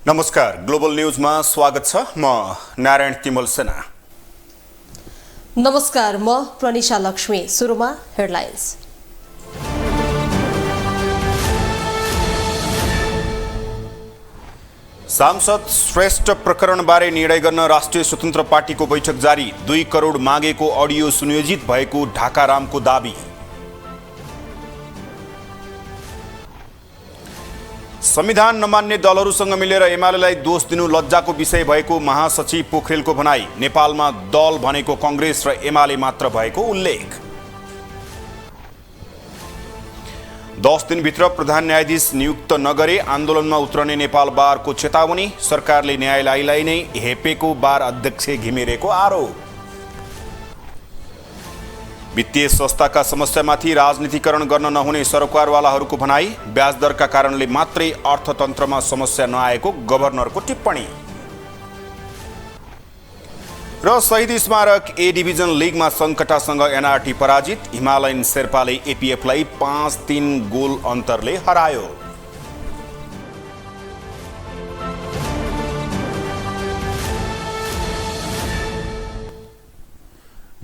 नमस्कार, ग्लोबल न्यूजमा स्वागत छ। म नारायण तिमल सेना। नमस्कार, म प्रनिशा लक्ष्मी। सुरुमा हेडलाइन्स। सांसद श्रेष्ठ प्रकरणबारे निर्णय गर्न राष्ट्रिय स्वतन्त्र पार्टीको बैठक जारी। 2 करोड मागेको अडियो सुनियोजित भएको ढाकारामको दाबी। संविधान नमान्ने दलहरूसँग मिलेर एमालेलाई दोष दिनु लज्जाको विषय भएको महासचिव पोखरेलको भनाई। नेपालमा दल भनेको कांग्रेस र एमाले मात्र भएको उल्लेख। 10 दिनभित्र प्रधान न्यायाधीश नियुक्त नगरे आन्दोलनमा उत्रने नेपाल बारको चेतावनी। सरकारले न्यायालयलाई नै हेपेको बार अध्यक्ष घिमिरेको आरोप। वित्तीय संस्थाका समस्यामाथि राजनीतिकरण गर्न नहुने सरकारवालाहरूको भनाई। ब्याज दरका कारणले मात्रै अर्थतन्त्रमा समस्या नआएको गभर्नरको टिप्पणी। र शहीद स्मारक ए डिभिजन लिगमा सङ्कटासँग एनआरटी पराजित। हिमालयन शेर्पाले एपीएफलाई 5-3 गोल अन्तरले हरायो।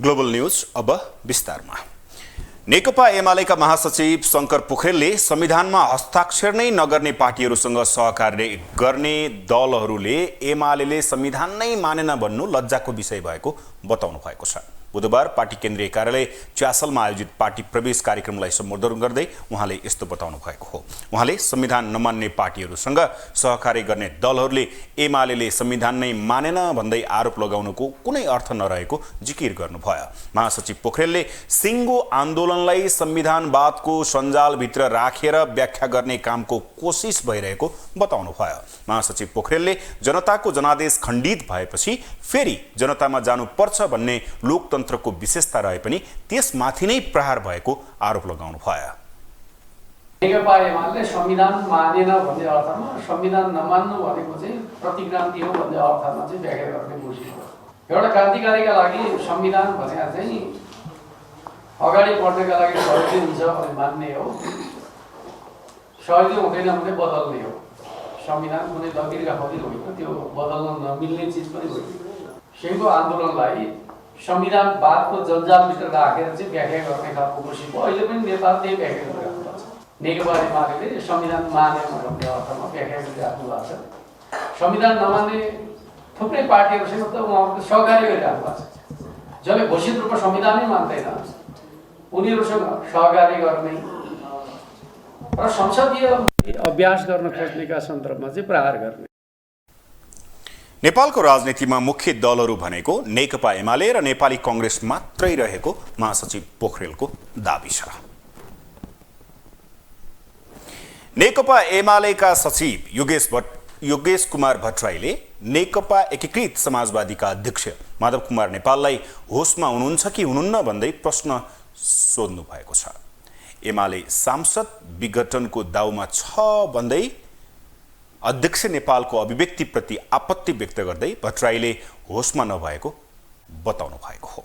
ग्लोबल न्यूज अब विस्तारमा। नेकपा एमालेका महासचिव शंकर पोखरेलले संविधानमा हस्ताक्षर नै नगर्ने पार्टीहरूसँग सहकार्य गर्ने दलहरूले एमालेले संविधान नै मानेन भन्नु लज्जाको विषय भएको बताउनु भएको छ। बुधबार पार्टी केन्द्रीय कार्यालय च्यासलमा आयोजित पार्टी प्रवेश कार्यक्रमलाई सम्बोधन गर्दै उहाँले यस्तो बताउनु भएको हो। उहाँले संविधान नमान्ने पार्टीहरूसँग सहकार्य गर्ने दलहरूले एमालेले संविधान नै मानेन भन्दै आरोप लगाउनुको कुनै अर्थ नरहेको जिकिर गर्नुभयो। महासचिव पोखरेलले सिङ्गो आन्दोलनलाई संविधानवादको सञ्जालभित्र राखेर व्याख्या गर्ने कामको कोसिस भइरहेको बताउनु भयो। महासचिव पोखरेलले जनताको जनादेश खण्डित भएपछि फेरि जनतामा जानुपर्छ भन्ने लोकतन्त्रको विशेषता रहे पनि त्यसमाथि नै प्रहार भएको आरोप लगाउनु भयो। नेकपा एमाले संविधान मानेन भन्ने अर्थमा संविधान नमान्नु भनेको चाहिँ प्रतिक्रान्ति हो भन्ने अर्थमा चाहिँ व्याख्या गर्ने कोसिस हो। एउटा क्रान्तिकारीका लागि संविधान भनेको चाहिँ अगाडि बढ्नका लागि सहयोगी हुन्छ भन्ने मान्ने हो। सहयोगी हुँदैन भने बदल्ने हो। संविधान कुनै लकीरका फकीर होइन, त्यो बदल्न नमिल्ने चिज पनि होइन। सिङ्गो आन्दोलनलाई संविधानवादको जन्जालभित्र राखेर चाहिँ व्याख्या गर्ने खालको कोसिस हो। अहिले पनि नेपाल त्यही व्याख्या गरिराख्नु भएको छ। नेकपा एमाले संविधान मानेन भन्ने अर्थमा व्याख्या गरिराख्नु भएको छ। संविधान नमान्ने थुप्रै पार्टीहरूसँग त उहाँहरूले सहकार्य गरिराख्नु भएको छ। जसले घोषित रूपमा संविधानै मान्दैन उनीहरूसँग सहकार्य गर्ने र संसदीय अभ्यास गर्न खोज्नेका सन्दर्भमा चाहिँ प्रहार गर्ने। नेपालको राजनीतिमा मुख्य दलहरू भनेको नेकपा एमाले र नेपाली कांग्रेस मात्रै रहेको महासचिव पोखरेलको दाबी छ। नेकपा एमालेका सचिव योगेश कुमार भट्टराईले नेकपा एकीकृत समाजवादीका अध्यक्ष माधव कुमार नेपाललाई होसमा हुनुहुन्छ कि हुनुहुन्न भन्दै प्रश्न सोध्नु भएको छ। एमाले सांसद विघटनको दाउमा छ भन्दै अध्यक्ष नेपालको अभिव्यक्तिप्रति आपत्ति व्यक्त गर्दै भट्टराईले होसमा नभएको बताउनु भएको हो।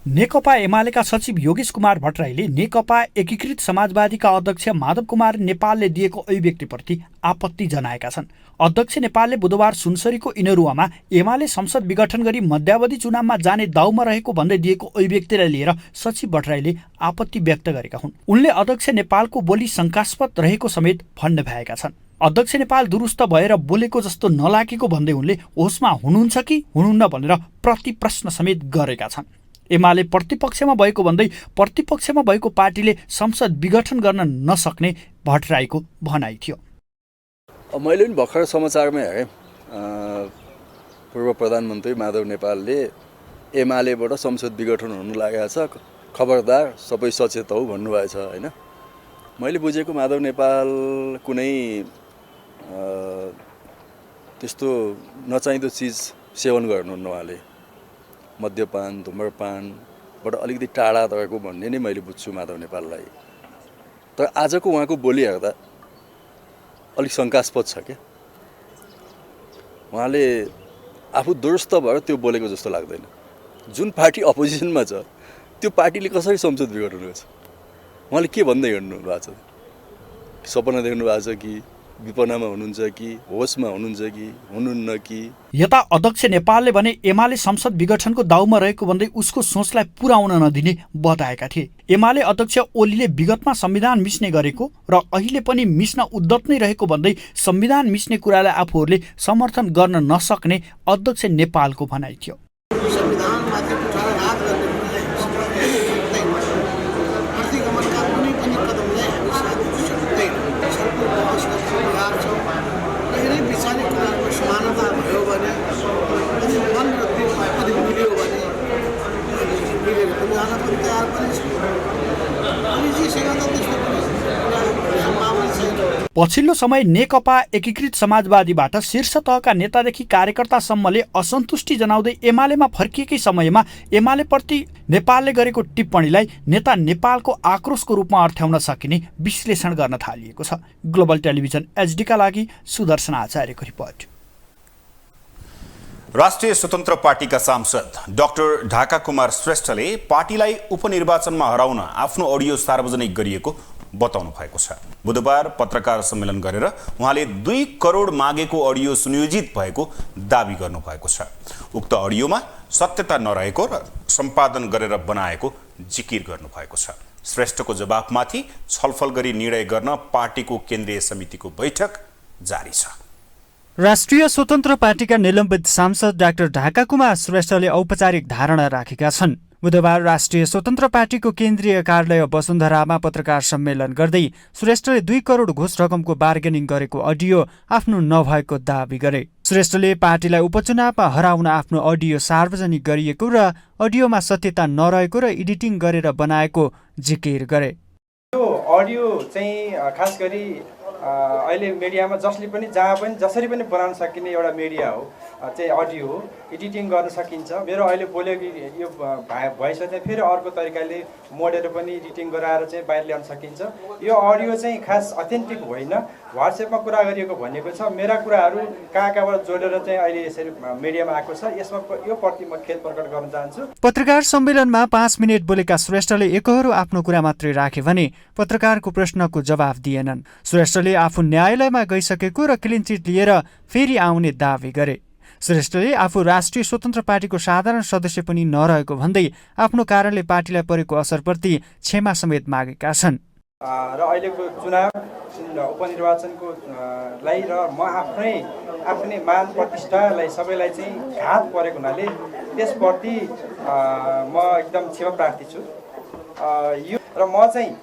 नेकपा एमालेका सचिव योगेश कुमार भट्टराईले नेकपा एकीकृत समाजवादीका अध्यक्ष माधव कुमार नेपालले दिएको अभिव्यक्तिप्रति आपत्ति जनाएका छन्। अध्यक्ष नेपालले बुधबार सुनसरीको इनरुवामा एमाले संसद विघटन गरी मध्यावधि चुनावमा जाने दाउमा रहेको भन्दै दिएको अभिव्यक्तिलाई लिएर सचिव भट्टराईले आपत्ति व्यक्त गरेका हुन्। उनले अध्यक्ष नेपालको बोली शङ्कास्पद रहेको समेत भन्ने भएका छन्। अध्यक्ष नेपाल दुरुस्त भएर बोलेको जस्तो नलागेको भन्दै उनले होसमा हुनुहुन्छ कि हुनुहुन्न भनेर प्रति प्रश्न समेत गरेका छन्। एमाले प्रतिपक्षमा भएको भन्दै प्रतिपक्षमा भएको पार्टीले संसद विघटन गर्न नसक्ने भट्टराईको भनाइ थियो। मैले पनि भर्खर समाचारमै हेरेँ, पूर्व प्रधानमन्त्री माधव नेपालले एमालेबाट संसद विघटन हुनु लागेको छ, खबरदार सबै सचेत हौ भन्नुभएको छ होइन। मैले बुझेको माधव नेपाल कुनै त्यस्तो नचाहिँदो चिज सेवन गर्नुहुन्न। उहाँले मद्यपान धुम्रपानबाट अलिकति टाढा रहेको भन्ने नै मैले बुझ्छु माधव नेपाललाई। तर आजको उहाँको बोली हेर्दा अलिक शङ्कास्पद छ क्या। उहाँले आफू दुरुस्त भएर त्यो बोलेको जस्तो लाग्दैन। जुन पार्टी अपोजिसनमा छ त्यो पार्टीले कसरी संसद बिगाउनु रहेछ, उहाँले के भन्दै हिँड्नु भएको छ? सपना देख्नु भएको छ कि विपन्नमा हुनुहुन्छ कि होसमा हुनुहुन्छ कि हुनुहुन्न कि। यता अध्यक्ष नेपालले भने एमाले संसद विघटनको दाउमा रहेको भन्दै उसको सोचलाई पुर्याउन नदिने बताएका थिए। एमाले अध्यक्ष ओलीले विगतमा संविधान मिच्ने गरेको र अहिले पनि मिच्न उद्यत नै रहेको भन्दै संविधान मिच्ने कुरालाई आफूहरूले समर्थन गर्न नसक्ने अध्यक्ष नेपालको भनाइ थियो। संविधानमाथि कुठाराघात गर्ने प्रतिगमनका कुनै पनि कदमलाई हामी साथ दिन सक्दैनौँ। छलफल बहस गर्ने तयार छौँ। यही विचारिक कुरामा समानता भयो भने अनि मन र दिल पनि मिल्यो भने हामी मिलेर पनि जान पनि तयार पनि छौँ। अनि जेसँग त त्यस्तो पनि सम्भावना छैन। पछिल्लो समय नेकपा एकीकृत समाजवादीबाट शीर्ष तहका नेतादेखि कार्यकर्तासम्मले असन्तुष्टि जनाउँदै एमालेमा फर्किएकै समयमा एमालेप्रति नेपालले गरेको टिप्पणीलाई नेता नेपालको आक्रोशको रूपमा अर्थ्याउन सकिने विश्लेषण गर्न थालिएको छ। ग्लोबल टेलिभिजन एचडीका लागि सुदर्शन आचार्यको रिपोर्ट। राष्ट्रिय स्वतन्त्र पार्टीका सांसद डाक्टर ढाका कुमार श्रेष्ठले पार्टीलाई उपनिर्वाचनमा हराउन आफ्नो अडियो सार्वजनिक गरिएको बताउनु भएको छ। बुधबार पत्रकार सम्मेलन गरेर उहाँले 2 करोड मागेको अडियो सुनियोजित भएको दावी गर्नुभएको छ। उक्त अडियोमा सत्यता नरहेको र सम्पादन गरेर बनाएको जिकिर गर्नुभएको छ। श्रेष्ठको जवाफमाथि छलफल गरी निर्णय गर्न पार्टीको केन्द्रीय समितिको बैठक जारी छ। राष्ट्रिय स्वतन्त्र पार्टीका निलम्बित सांसद डाक्टर ढाका कुमार श्रेष्ठले औपचारिक धारणा राखेका छन्। बुधबार राष्ट्रिय स्वतन्त्र पार्टीको केन्द्रीय कार्यालय वसुन्धरामा पत्रकार सम्मेलन गर्दै श्रेष्ठले 2 करोड घुस रकमको बार्गेनिङ गरेको अडियो आफ्नो नभएको दावी गरे। श्रेष्ठले पार्टीलाई उपचुनावमा हराउन आफ्नो अडियो सार्वजनिक गरिएको र अडियोमा सत्यता नरहेको र एडिटिङ गरेर बनाएको जिकिर गरे। यो अडियो चाहिँ खास गरी अहिले मिडियामा जसले पनि जहाँ पनि जसरी पनि बनाउन सकिने एउटा मिडिया हो चाहिँ अडियो हो, एडिटिङ गर्न सकिन्छ। मेरो अहिले बोलेको यो भएछ चाहिँ फेरि अर्को तरिकाले मोडेर पनि एडिटिङ गराएर चाहिँ बाहिर ल्याउन सकिन्छ। यो अडियो चाहिँ खास अथेन्टिक होइन, व्हाट्सएपमा कुरा गरिएको भनेको छ। मेरा कुराहरू कहाँ कहाँबाट जोडेर चाहिँ अहिले यसरी मिडियामा आएको छ, यसमा यो प्रति म खेद प्रकट गर्न चाहन्छु। पत्रकार सम्मेलनमा 5 मिनट बोलेका श्रेष्ठले एकहोरो आफ्नो कुरा मात्रै राखे भने पत्रकारको प्रश्नको जवाफ दिएनन्। श्रेष्ठले आफू न्यायालयमा गइसकेको र क्लिन चिट लिएर फेरि आउने दावी गरे। श्रेष्ठले आफू राष्ट्रिय स्वतन्त्र पार्टीको साधारण सदस्य पनि नरहेको भन्दै आफ्नो कारणले पार्टीलाई परेको असरप्रति क्षमा समेत मागेका छन्। र अहिलेको चुनाव उपनिर्वाचनको लाई र म आफ्नै मान प्रतिष्ठालाई सबैलाई चाहिँ घात परेको हुनाले त्यसप्रति म एकदम क्षमा प्रार्थी छु। यो र म चाहिँ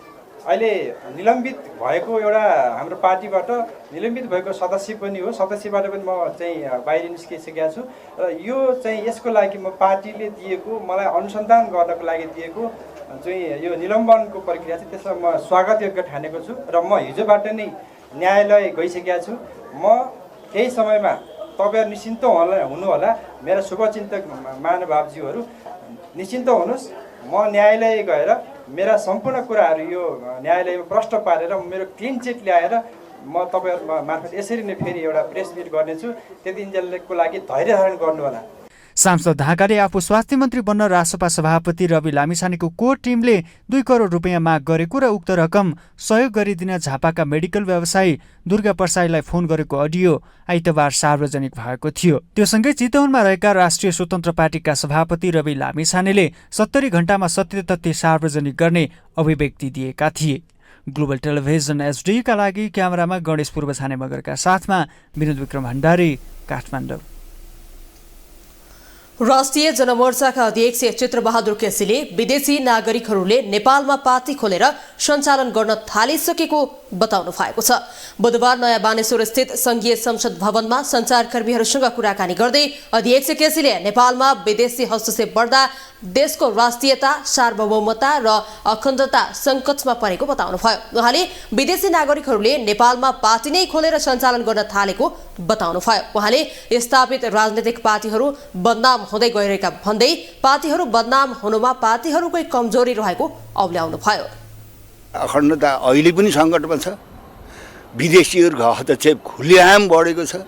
अहिले निलम्बित भएको एउटा हाम्रो पार्टीबाट निलम्बित भएको सदस्य पनि हो, सदस्यबाट पनि म चाहिँ बाहिर निस्किसकेका छु। र यो चाहिँ यसको लागि म पार्टीले दिएको मलाई अनुसन्धान गर्नको लागि दिएको चाहिँ यो निलम्बनको प्रक्रिया चाहिँ त्यसलाई म स्वागत योग्य ठानेको छु। र म हिजोबाट नै न्यायालय गइसकेका छु। म केही समयमा तपाईँहरू निश्चिन्त हुनु होला, मेरा शुभचिन्तक महानुभावज्यूहरू निश्चिन्त हुनुहोस्। म न्यायालय गएर मेरा सम्पूर्ण कुराहरू यो न्यायालयमा प्रश्न पारेर मेरो क्लिन चिट ल्याएर म तपाईँहरू मार्फत यसरी नै फेरि एउटा प्रेस मिट गर्नेछु। त्यति दिनको लागि धैर्य धारण गर्नु होला। सांसद ढाकाले आफू स्वास्थ्य मन्त्री बन्न रासपा सभापति रवि लामिछानेको कोर टिमले 2 करोड रुपियाँ माग गरेको र उक्त रकम सहयोग गरिदिन झापाका मेडिकल व्यवसायी दुर्गा प्रसाईलाई फोन गरेको अडियो आइतबार सार्वजनिक भएको थियो। त्योसँगै चितवनमा रहेका राष्ट्रिय स्वतन्त्र पार्टीका सभापति रवि लामिछानेले 70 घण्टामा सत्य तथ्य सार्वजनिक गर्ने अभिव्यक्ति दिएका थिए। ग्लोबल टेलिभिजन एचडीका लागि क्यामेरामा गणेश पूर्व छाने मगरका साथमा विनोद विक्रम भण्डारी, काठमाडौँ। राष्ट्रिय जनमोर्चाका अध्यक्ष चित्रबहादुर केसीले विदेशी नागरिकहरूले नेपालमा पार्टी खोलेर सञ्चालन गर्न थालिसकेको बताउनु भएको छ। बुधबार नयाँ बानेश्वर स्थित संघीय संसद भवनमा सञ्चारकर्मीहरूसँग कुराकानी गर्दै अध्यक्ष केसीले नेपालमा विदेशी हस्तक्षेप बढ्दा देशको राष्ट्रियता, सार्वभौमता र अखण्डता सङ्कटमा परेको बताउनुभयो। उहाँले विदेशी नागरिकहरूले नेपालमा पार्टी नै खोलेर सञ्चालन गर्न थालेको बताउनुभयो। उहाँले स्थापित राजनैतिक पार्टीहरू बदनाम हुँदै गइरहेका भन्दै पार्टीहरू बदनाम हुनुमा पार्टीहरूकै कमजोरी रहेको औल्याउनुभयो। अखण्डता अहिले पनि सङ्कटमा छ। विदेशीहरूको हस्तक्षेप खुलेआम बढेको छ।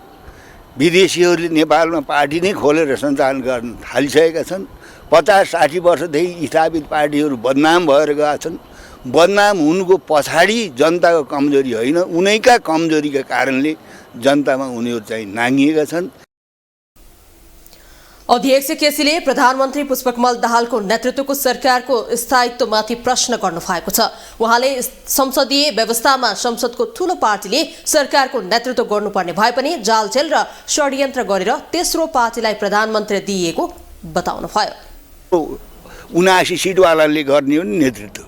विदेशीहरूले नेपालमा पार्टी नै खोलेर सञ्चालन गर्न थालिसकेका छन्। 50-60 वर्षदेखि स्थापित पार्टीहरू बदनाम भएर गएका छन्। बदनाम हुनुको पछाडि जनताको कमजोरी होइन, उनैका कमजोरीका कारणले जनतामा उनीहरू चाहिँ नाङ्गिएका छन्। अध्यक्ष केसीले प्रधानमन्त्री पुष्पकमल दाहालको नेतृत्वको सरकारको स्थायित्वमाथि प्रश्न गर्नु भएको छ। उहाँले संसदीय व्यवस्थामा संसदको ठूलो पार्टीले सरकारको नेतृत्व गर्नुपर्ने भए पनि जालझेल र षड्यन्त्र गरेर तेस्रो पार्टीलाई प्रधानमन्त्री दिएको बताउनु भयो। 79 सिटवालाले गर्ने हो नि नेतृत्व।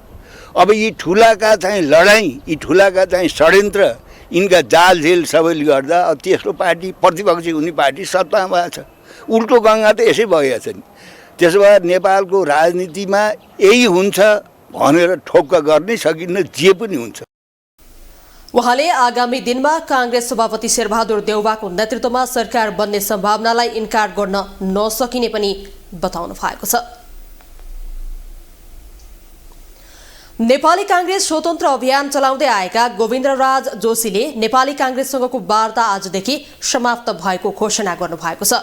अब यी ठुलाका चाहिँ लडाईँ, यी ठुलाका चाहिँ षड्यन्त्र, यिनका जालझेल सबैले गर्दा अब तेस्रो पार्टी प्रतिपक्षी हुने पार्टी सत्तामा भएको छ। उल्टो गङ्गा त यसै बगेको छ नि। त्यसो भए नेपालको राजनीतिमा यही हुन्छ भनेर ठोक्क गर्नै सकिन्न, जे पनि हुन्छ। उहाँले आगामी दिनमा कांग्रेस सभापति शेरबहादुर देउवाको नेतृत्वमा सरकार बन्ने सम्भावनालाई इन्कार गर्न नसकिने पनि बताउनु भएको छ। नेपाली कांग्रेस स्वतन्त्र अभियान चलाउँदै आएका गोविन्दराज जोशीले नेपाली कांग्रेससँगको वार्ता आजदेखि समाप्त भएको घोषणा गर्नुभएको छ।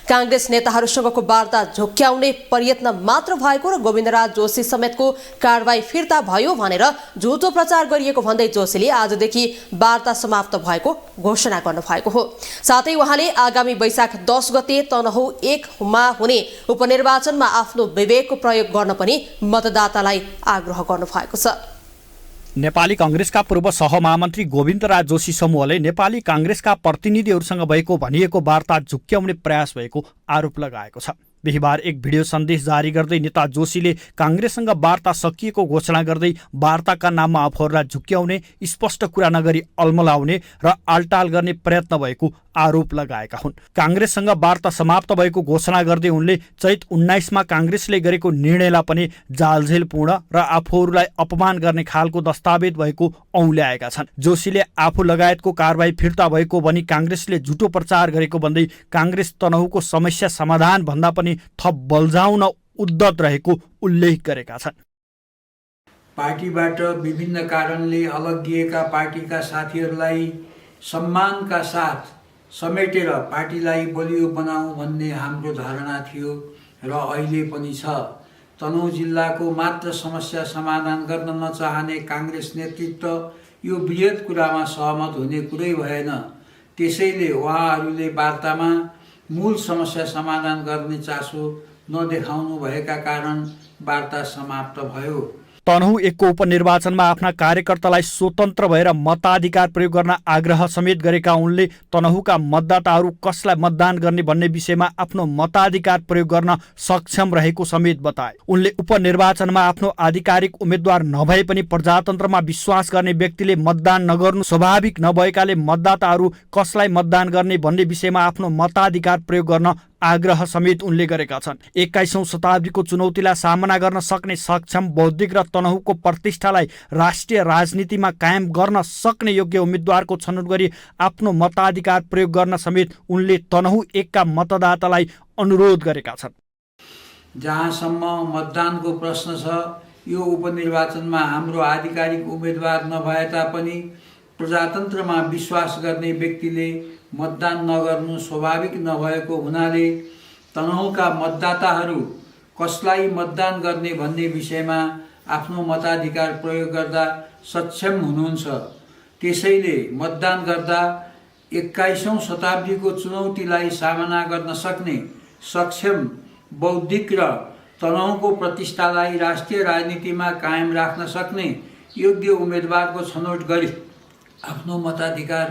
कांग्रेस नेताहरूसँगको वार्ता झुक्क्याउने प्रयत्न मात्र भएको र गोविन्दराज जोशी समेतको कारबाही फिर्ता भयो भनेर झुटो प्रचार गरिएको भन्दै जोशीले आजदेखि वार्ता समाप्त भएको घोषणा गर्नुभएको हो। साथै उहाँले आगामी वैशाख 10 गते तनहुँ 1मा हुने उपनिर्वाचनमा आफ्नो विवेकको प्रयोग गर्न पनि मतदातालाई आग्रह गर्नुभएको। नेपाली कांग्रेसका पूर्व सहमहामन्त्री गोविन्दराज जोशी समूहले नेपाली कांग्रेसका प्रतिनिधिहरूसँग भएको भनिएको वार्ता झुक्क्याउने प्रयास भएको आरोप लगाएको छ। बिहिबार एक भिडियो सन्देश जारी गर्दै नेता जोशीले कांग्रेससँग वार्ता सकिएको घोषणा गर्दै वार्ताका नाममा आफूहरूलाई झुक्क्याउने, स्पष्ट कुरा नगरी अल्मलाउने र आलटाल गर्ने प्रयत्न भएको आरोप लगाएका हुन्। कांग्रेससँग वार्ता समाप्त भएको घोषणा गर्दै उनले चैत 19मा कांग्रेसले गरेको निर्णयलाई पनि जालझेलपूर्ण र आफूहरूलाई अपमान गर्ने खालको दस्तावेज भएको औँल्याएका छन्। जोशीले आफू लगायतको कारबाही फिर्ता भएको भनी कांग्रेसले झुटो प्रचार गरेको भन्दै कांग्रेस तनहुँको समस्या समाधान भन्दा पनि थप बल्झाउन उद्यत रहेको उल्लेख गरेका छन्। पार्टीबाट विभिन्न कारणले अलगिएका पार्टीका साथीहरूलाई सम्मानका साथ समेटेर पार्टीलाई बलियो बनाऊ भन्ने हाम्रो धारणा थियो र अहिले पनि छ। तनहुँ जिल्लाको मात्र समस्या समाधान गर्न नचाहने कांग्रेस नेतृत्व यो बृहत कुरामा सहमत हुने कुरै भएन। त्यसैले उहाँहरूले वार्तामा मूल समस्या समाधान गर्ने चासो नदेखाउनु भएका कारण वार्ता समाप्त भयो। तनहुँ 1को उपनिर्वाचनमा आफ्ना कार्यकर्तालाई स्वतन्त्र भएर मताधिकार प्रयोग गर्न आग्रह समेत गरेका उनले तनहुँका मतदाताहरू कसलाई मतदान गर्ने भन्ने विषयमा आफ्नो मताधिकार प्रयोग गर्न सक्षम रहेको समेत बताए। उनले उपनिर्वाचनमा आफ्नो आधिकारिक उम्मेद्वार नभए पनि प्रजातन्त्रमा विश्वास गर्ने व्यक्तिले मतदान नगर्नु स्वाभाविक नभएकाले मतदाताहरू कसलाई मतदान गर्ने भन्ने विषयमा आफ्नो मताधिकार प्रयोग गर्न आग्रह समेत उनले गरेका छन्। 21औं शताब्दीको चुनौतीलाई सामना गर्न सक्ने सक्षम बौद्धिक र तनहुँको प्रतिष्ठालाई राष्ट्रिय राजनीतिमा कायम गर्न सक्ने योग्य उम्मेद्वारको छनौट गरी आफ्नो मताधिकार प्रयोग गर्न समेत उनले तनहुँ 1का मतदातालाई अनुरोध गरेका छन्। जहाँसम्म मतदानको प्रश्न छ, यो उपनिर्वाचनमा हाम्रो आधिकारिक उम्मेद्वार नभए तापनि प्रजातन्त्रमा विश्वास गर्ने व्यक्तिले मतदान नगर्नु स्वाभाविक नभएको हुनाले तनहुँका मतदाताहरू कसलाई मतदान गर्ने भन्ने विषयमा आफ्नो मताधिकार प्रयोग गर्दा सक्षम हुनुहुन्छ। त्यसैले मतदान गर्दा 21औं शताब्दीको चुनौतीलाई सामना गर्न सक्ने सक्षम बौद्धिक र तनहुँको प्रतिष्ठालाई राष्ट्रिय राजनीतिमा कायम राख्न सक्ने योग्य उम्मेदवारको छनौट गरी आफ्नो मताधिकार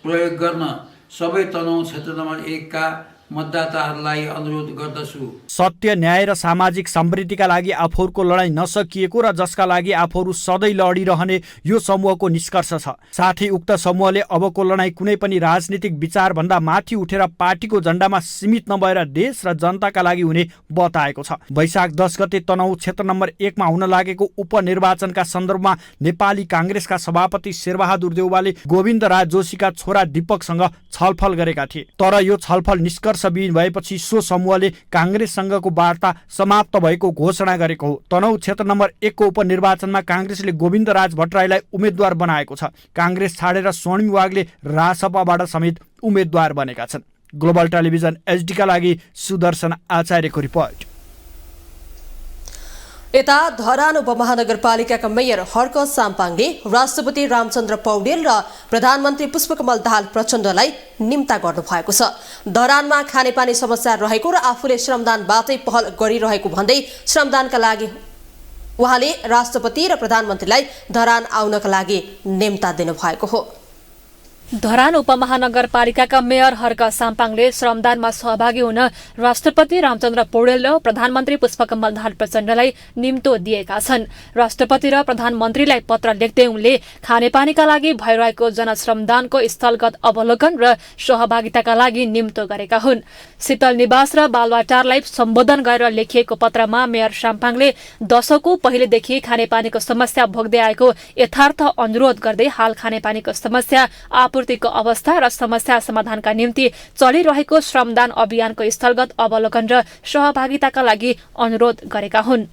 प्रयोग गर्न सबै तनहुँ क्षेत्र नम्बर 1 का मतदाताहरूलाई अनुरोध गर्दछु। सत्य, न्याय र सामाजिक समृद्धिका लागि आफूहरूको लडाईँ नसकिएको र जसका लागि आफूहरू सधैँ लडिरहने यो समूहको निष्कर्ष छ। साथै उक्त समूहले अबको लडाईँ कुनै पनि राजनीतिक विचारभन्दा माथि उठेर पार्टीको झण्डामा सीमित नभएर देश र जनताका लागि हुने बताएको छ। वैशाख 10 गते तनहुँ क्षेत्र नम्बर 1मा हुन लागेको उपनिर्वाचनका सन्दर्भमा नेपाली कांग्रेसका सभापति शेरबहादुर देउवाले गोविन्दराज जोशीका छोरा दीपकसँग छलफल गरेका थिए। तर यो छलफल निष्कर्षविहीन भएपछि सो समूहले कांग्रेससँगको वार्ता समाप्त भएको घोषणा गरेको हो। तनहुँ क्षेत्र नम्बर 1को उपनिर्वाचनमा कांग्रेसले गोविन्दराज भट्टराईलाई उम्मेद्वार बनाएको छ। कांग्रेस छाडेर स्वर्णिम वागले रासपाबाट समेत उम्मेद्वार बनेका छन्। ग्लोबल टेलिभिजन एचडीका लागि सुदर्शन आचार्यको रिपोर्ट। यता धरान उपमहानगरपालिकाका मेयर हर्क साम्पाङले राष्ट्रपति रामचन्द्र पौडेल र प्रधानमन्त्री पुष्पकमल दाहाल प्रचण्डलाई निम्ता गर्नुभएको छ। धरानमा खानेपानी समस्या रहेको र आफूले श्रमदानबाटै पहल गरिरहेको भन्दै श्रमदानका लागि उहाँले राष्ट्रपति र प्रधानमन्त्रीलाई धरान आउनका लागि निम्ता दिनुभएको हो। धरान उपमहानगरपालिकाका मेयर हर्क साम्पाङले श्रमदानमा सहभागी हुन राष्ट्रपति रामचन्द्र पौडेल र प्रधानमन्त्री पुष्पकमल दाहाल प्रचण्डलाई निम्तो दिएका छन्। राष्ट्रपति र प्रधानमन्त्रीलाई पत्र लेख्दै उनले खानेपानीका लागि भइरहेको जनश्रमदानको स्थलगत अवलोकन र सहभागिताका लागि निम्तो गरेका हुन्। शीतल निवास र बालुवाटारलाई सम्बोधन गरेर लेखिएको पत्रमा मेयर साम्पाङले दशकौं पहिलेदेखि खानेपानीको समस्या भोग्दै आएको यथार्थ अनुरोध गर्दै हाल खानेपानीको समस्या आपूर्तिको अवस्था र समस्या समाधानका निम्ति चलिरहेको श्रमदान अभियानको स्थलगत अवलोकन र सहभागिताका लागि अनुरोध गरेका हुन्।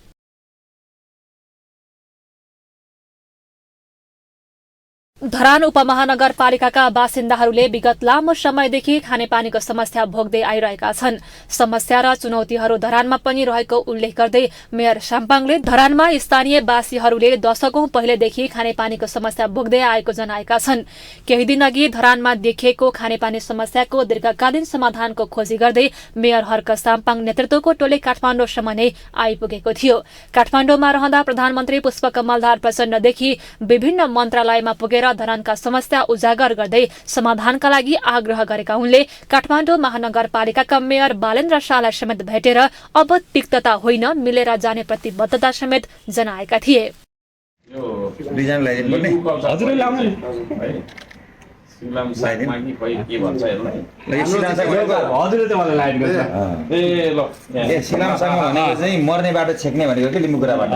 धरान उपमहानगरपालिकाका बासिन्दाहरूले विगत लामो समयदेखि खानेपानीको समस्या भोग्दै आइरहेका छन्। समस्या र चुनौतीहरू धरानमा पनि रहेको उल्लेख गर्दै मेयर साम्पाङले धरानमा स्थानीय वासीहरूले दशकौं पहिलेदेखि खानेपानीको समस्या भोग्दै आएको जनाएका छन्। केही दिन अघि धरानमा देखिएको खानेपानी समस्याको दीर्घकालीन समाधानको खोजी गर्दै मेयर हर्क साम्पाङ नेतृत्वको टोली काठमाडौँसम्म नै आइपुगेको थियो। काठमाडौँमा रहँदा प्रधानमन्त्री पुष्पकमल दाहाल प्रचण्डदेखि विभिन्न मन्त्रालयमा पुगेर धरानका समस्या उजागर गर्दै समाधानका लागि आग्रह गरेका उनले काठमाडौँ महानगरपालिकाका मेयर बालेन्द्र शाहलाई समेत भेटेर अब तिक्तता होइन मिलेर जाने प्रतिबद्धता समेत जनाएका थिए। मर्ने बाटो छेक्ने भनेको के लिम्बू कुराबाट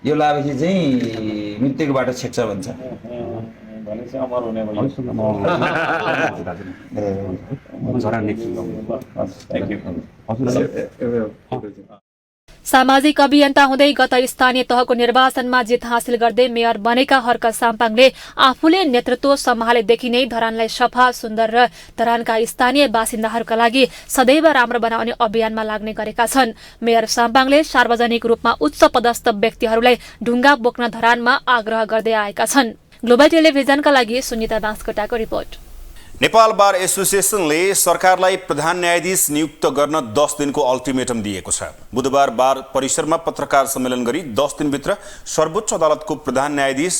यो लाएपछि चाहिँ मृत्युको बाटो छेक्छ भन्छ। सामाजिक अभियन्ता हुँदै गत स्थानीय तहको निर्वाचनमा जित हासिल गर्दै मेयर बनेका हर्क साम्पाङले आफूले नेतृत्व सम्हालेदेखि नै धरानलाई सफा सुन्दर र धरानका स्थानीय बासिन्दाहरूका लागि सदैव राम्रो बनाउने अभियानमा लाग्ने गरेका छन्। मेयर साम्पाङले सार्वजनिक रूपमा उच्च पदस्थ व्यक्तिहरूलाई ढुङ्गा बोक्न धरानमा आग्रह गर्दै आएका छन्। ग्लोबल टेलिभिजनका लागि सुनिता दासकोटाको रिपोर्ट। नेपाल बार एसोसिएसनले सरकारलाई प्रधान न्यायाधीश नियुक्त गर्न 10 दिनको अल्टिमेटम दिएको छ। बुधबार बार परिसरमा पत्रकार सम्मेलन गरी 10 दिनभित्र सर्वोच्च अदालतको प्रधान न्यायाधीश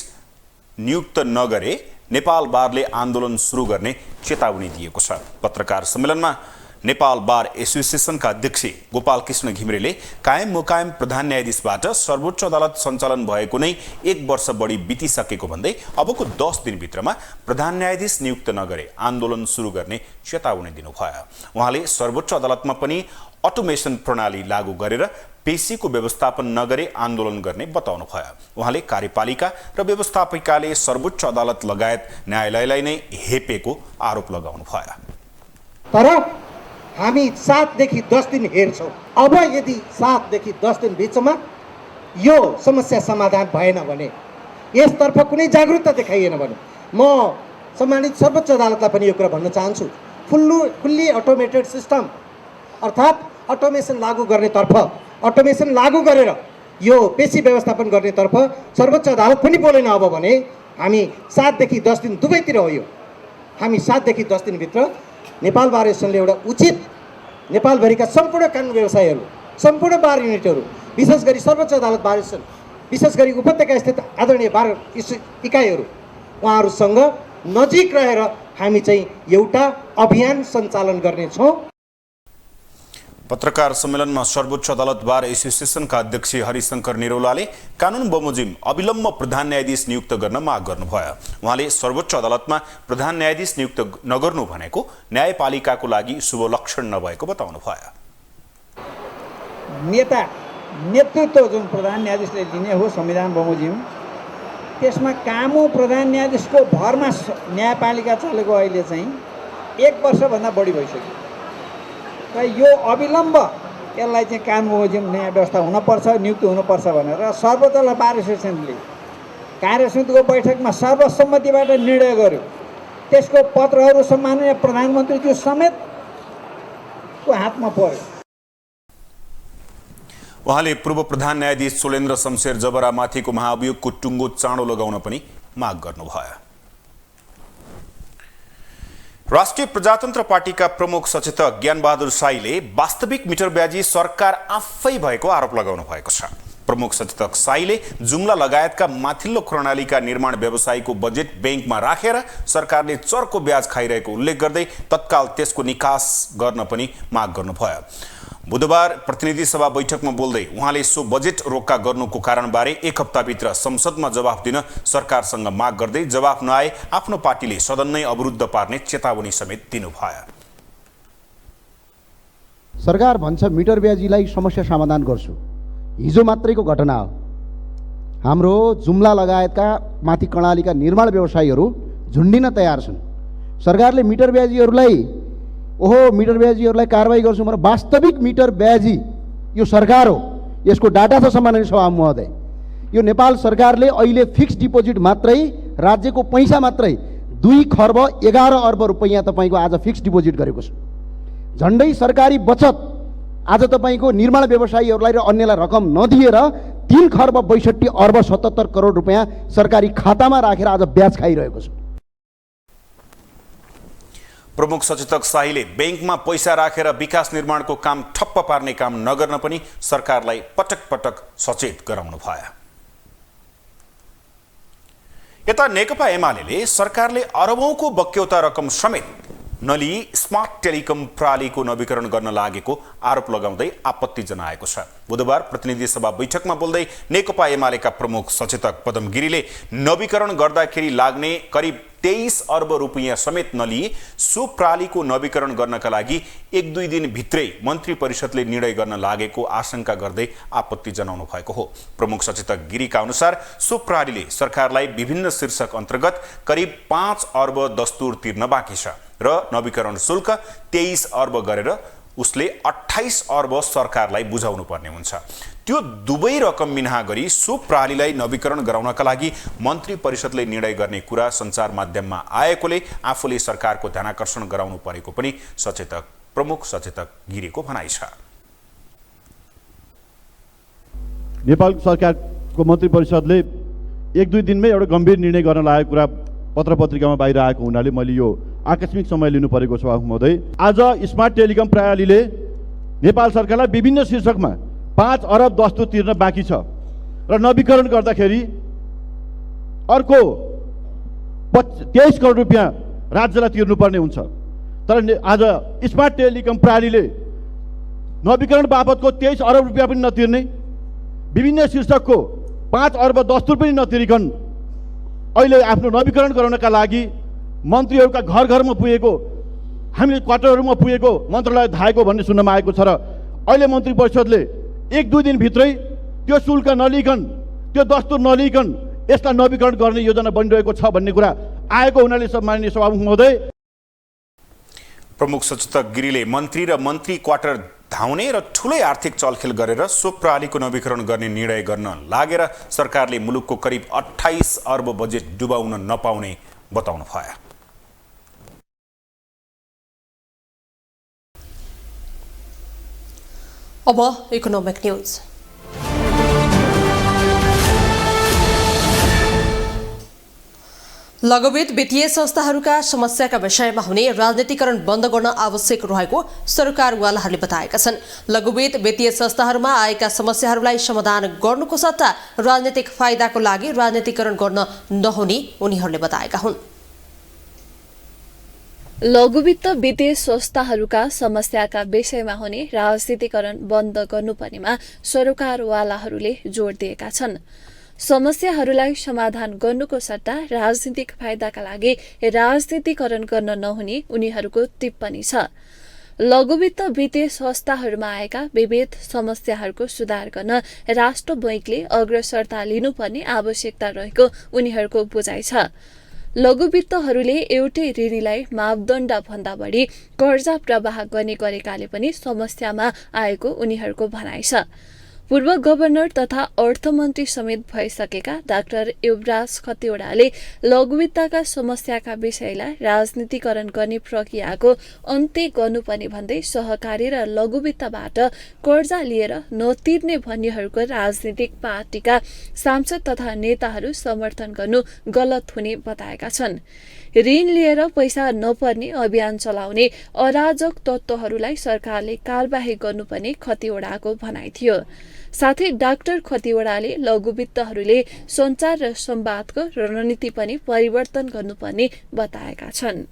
नियुक्त नगरे नेपाल बारले आन्दोलन सुरु गर्ने चेतावनी दिएको छ। पत्रकार सम्मेलनमा नेपाल बार एसोसिएसनका अध्यक्ष गोपाल कृष्ण घिमिरेले कायम मुकायम प्रधान न्यायाधीशबाट सर्वोच्च अदालत सञ्चालन भएको नै 1 वर्ष बढी बितिसकेको भन्दै अबको 10 दिनभित्रमा प्रधान न्यायाधीश नियुक्त नगरे आन्दोलन सुरु गर्ने चेतावनी दिनुभयो। उहाँले सर्वोच्च अदालतमा पनि अटोमेसन प्रणाली लागू गरेर पेशीको व्यवस्थापन नगरे आन्दोलन गर्ने बताउनुभयो। उहाँले कार्यपालिका र व्यवस्थापिकाले सर्वोच्च अदालत लगायत न्यायालयलाई नै हेपेको आरोप लगाउनुभयो। तर हामी 7 देखि 10 दिन हेर्छौँ। अब यदि 7 देखि 10 दिन बिचमा यो समस्या समाधान भएन भने, यसतर्फ कुनै जागरुकता देखाइएन भने म सम्मानित सर्वोच्च अदालतलाई पनि यो कुरा भन्न चाहन्छु। फुल्ली अटोमेटेड सिस्टम अर्थात् अटोमेसन लागू गर्नेतर्फ, अटोमेसन लागू गरेर यो पेशी व्यवस्थापन गर्नेतर्फ सर्वोच्च अदालत पनि बोलेन अब भने हामी 7 देखि 10 दिन दुवैतिर हो। यो हामी 7 देखि 10 दिनभित्र नेपाल बार एसोसिएसनले एउटा उचित नेपालभरिका सम्पूर्ण कानुन व्यवसायीहरू, सम्पूर्ण बार युनिटहरू, विशेष गरी सर्वोच्च अदालत बार एसोसिएसन, विशेष गरी उपत्यका स्थित आदरणीय बार इकाइहरू, उहाँहरूसँग नजिक रहेर हामी चाहिँ एउटा अभियान सञ्चालन गर्नेछौँ। पत्रकार सम्मेलनमा सर्वोच्च अदालत बार एसोसिएसनका अध्यक्ष हरिशंकर निरौलाले कानुन बमोजिम अविलम्ब प्रधान न्यायाधीश नियुक्त गर्न माग गर्नुभयो। उहाँले सर्वोच्च अदालतमा प्रधान न्यायाधीश नियुक्त नगर्नु भनेको न्यायपालिकाको लागि शुभ लक्षण नभएको बताउनुभयो। नेतृत्व जुन प्रधान न्यायाधीशले लिने हो संविधान बमोजिम, त्यसमा कामो प्रधान न्यायाधीशको भरमा न्यायपालिका चलेको अहिले चाहिँ 1 वर्षभन्दा बढी भइसक्यो। र यो अविलम्ब यसलाई चाहिँ कानुन बमोजिम न्याय व्यवस्था हुनपर्छ, नियुक्त हुनुपर्छ भनेर सर्वोच्च बार एसोसिएसनले कार्यसमितिको बैठकमा सर्वसम्मतिबाट निर्णय गर्यो। त्यसको पत्रहरू सम्माननीय प्रधानमन्त्रीज्यू समेतको हातमा पर्यो। उहाँले पूर्व प्रधान न्यायाधीश सोलेन्द्र शमशेर जबरामाथिको महाभियोगको टुङ्गो चाँडो लगाउन पनि माग गर्नुभयो। राष्ट्रिय प्रजातन्त्र पार्टीका प्रमुख सचेतक ज्ञानबहादुर साईले वास्तविक मिटर ब्याजी सरकार आफै भएको आरोप लगाउनु भएको छ। प्रमुख सचेतक साईले जुम्ला लगायतका माथिल्लो कर्णालीका निर्माण व्यवसायीको बजेट ब्याङ्कमा राखेर सरकारले चर्को ब्याज खाइरहेको उल्लेख गर्दै तत्काल त्यसको निकास गर्न पनि माग गर्नुभयो। बुधबार प्रतिनिधि सभा बैठकमा बोल्दै उहाँले सो बजेट रोक्का गर्नुको कारणबारे एक हप्ताभित्र संसदमा जवाफ दिन सरकारसँग माग गर्दै जवाफ नआए आफ्नो पार्टीले सदन नै अवरुद्ध पार्ने चेतावनी समेत दिनुभयो। सरकार भन्छ मिटर ब्याजीलाई समस्या समाधान गर्छु। हिजो मात्रैको घटना हो। हाम्रो जुम्ला लगायतका माथि कर्णालीका निर्माण व्यवसायीहरू झुन्डिन तयार छन्। सरकारले मिटर ब्याजीहरूलाई कारबाही गर्छु भनेर वास्तविक मिटर ब्याजी यो सरकार हो। यसको डाटा छ सम्माननीय सभा महोदय। यो नेपाल सरकारले अहिले फिक्स डिपोजिट मात्रै राज्यको पैसा मात्रै 2 खर्ब 11 अर्ब रुपैयाँ तपाईँको आज फिक्स डिपोजिट गरेको छ। झन्डै सरकारी बचत आज तपाईँको निर्माण व्यवसायीहरूलाई र अन्यलाई रकम नदिएर 3 खर्ब 62 अर्ब 77 करोड रुपैयाँ सरकारी खातामा राखेर आज ब्याज खाइरहेको छ। प्रमुख सचेतक शाहीले ब्याङ्कमा पैसा राखेर विकास निर्माणको काम ठप्प पार्ने काम नगर्न पनि सरकारलाई पटक पटक सचेत गराउनु भयो। यता नेकपा एमाले सरकारले अरबौंको बक्यौता रकम समेत नलिई स्मार्ट टेलिकम प्रणालीको नवीकरण गर्न लागेको आरोप लगाउँदै आपत्ति जनाएको छ। बुधबार प्रतिनिधि सभा बैठकमा बोल्दै नेकपा एमालेका प्रमुख सचेतक पदम गिरीले नवीकरण गर्दाखेरि लाग्ने करिब 23 अर्ब रुपैयाँ समेत नलिई सो प्रणालीको नवीकरण गर्नका लागि 1-2 दिन भित्रै मन्त्री परिषदले निर्णय गर्न लागेको आशंका गर्दै आपत्ति जनाउनु भएको हो। प्रमुख सचेतक गिरीका अनुसार सो प्रणालीले सरकारलाई विभिन्न शीर्षक अन्तर्गत करिब 5 अर्ब दस्तुर तिर्न बाँकी छ र नवीकरण शुल्क 23 अर्ब गरेर उसले 28 अर्ब सरकारलाई बुझाउनु पर्ने हुन्छ। त्यो दुवै रकम मिनाहा गरी सो प्रणालीलाई नवीकरण गराउनका लागि मन्त्री परिषदले निर्णय गर्ने कुरा सञ्चार माध्यममा आएकोले आफूले सरकारको ध्यानाकर्षण गराउनु परेको पनि प्रमुख सचेतक गिरीको भनाइ छ। नेपाल सरकारको मन्त्री परिषदले 1-2 दिनमै एउटा गम्भीर निर्णय गर्न लागेको कुरा पत्र पत्रिकामा बाहिर आएको हुनाले मैले यो आकस्मिक समय लिनु परेको छ महोदय। आज स्मार्ट टेलिकम प्रणालीले नेपाल सरकारलाई विभिन्न शीर्षकमा 5 अरब दस्तुर तिर्न बाँकी छ र नवीकरण गर्दाखेरि अर्को 23 करोड रुपैयाँ राज्यलाई तिर्नुपर्ने हुन्छ। तर आज स्मार्ट टेलिकम प्रणालीले नवीकरण बापतको 23 अरब रुपैयाँ पनि नतिर्ने, विभिन्न शीर्षकको 5 अर्ब दस्तुर पनि नतिरिकन अहिले आफ्नो नवीकरण गराउनका लागि मन्त्रीहरूका घर घरमा पुगेको, हामीले क्वार्टरहरूमा पुगेको मन्त्रालय धाएको भन्ने सुन्नमा आएको छ र अहिले मन्त्री परिषदले 1-2 दिन भित्रै त्यो शुल्क नलिकन, त्यो दस्तुर नलिकन यसलाई नवीकरण गर्ने योजना बनिरहेको छ भन्ने कुरा आएको हुनाले सम्माननीय सभामुख महोदय। प्रमुख सचेतक गिरीले मन्त्री र मन्त्री क्वार्टर धाउने र ठुलै आर्थिक चलखेल गरेर सो प्रणालीको नवीकरण गर्ने निर्णय गर्न लागेर सरकारले मुलुकको करिब 28 अर्ब बजेट डुबाउन नपाउने बताउनु भयो। अब इकोनोमिक न्यूज। लघुवित्त वित्तीय संस्थाहरूका समस्याका विषयमा हुने राजनीतिकरण बन्द गर्न आवश्यक रहेको सरकारवालाहरूले बताएका छन्। लघुवित्त वित्तीय संस्थाहरूमा आएका समस्याहरूलाई समाधान गर्नुको सट्टा राजनीतिक फाइदाको लागि राजनीतिकरण गर्न नहुने उनीहरूले बताएका हुन्। लघुवित्त वित्तीय संस्थाहरूका समस्याका विषयमा हुने राजनीतिकरण बन्द गर्नुपर्नेमा सरकारवालाहरूले जोड दिएका छन्। समस्याहरूलाई समाधान गर्नुको सट्टा राजनीतिक फाइदाका लागि राजनीतिकरण गर्न नहुने उनीहरूको टिप्पणी छ। लघुवित्त वित्तीय संस्थाहरूमा आएका विविध समस्याहरूको सुधार गर्न राष्ट्र बैंकले अग्रसरता लिनुपर्ने आवश्यकता रहेको उनीहरूको बुझाइ छ। लघुवित्तहरूले एउटै ऋणीलाई मापदण्ड भन्दा बढी कर्जा प्रवाह गर्ने गरेकाले पनि समस्यामा आएको उनीहरूको भनाइ छ। पूर्व गभर्नर तथा अर्थमन्त्री समेत भइसकेका डाक्टर युवराज खतिवड़ाले लघुवित्तका समस्याका विषयलाई राजनीतिकरण गर्ने प्रक्रियाको अन्त्य गर्नुपर्ने भन्दै सहकारी र लघुवित्तबाट कर्जा लिएर नतिर्ने भन्नेहरूको राजनीतिक पार्टीका सांसद तथा नेताहरू समर्थन गर्नु गलत हुने बताएका छन्। ऋण लिएर पैसा नपर्ने अभियान चलाउने अराजक तत्त्वहरूलाई सरकारले कारबाही गर्नुपर्ने खतिवड़ाको भनाइ थियो। साथै डाक्टर खतिवड़ाले लघुवित्तहरूले सञ्चार र संवादको रणनीति पनि परिवर्तन गर्नुपर्ने बताएका छन्।